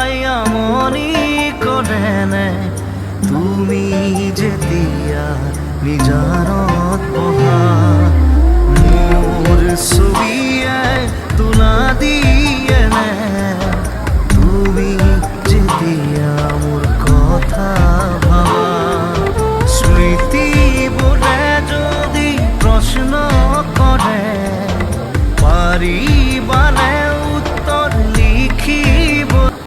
আমনি কৰে নে তুমি যেতিয়া নিজানত বহা মোৰ ছবিয়ে তোলা দিয়ে নে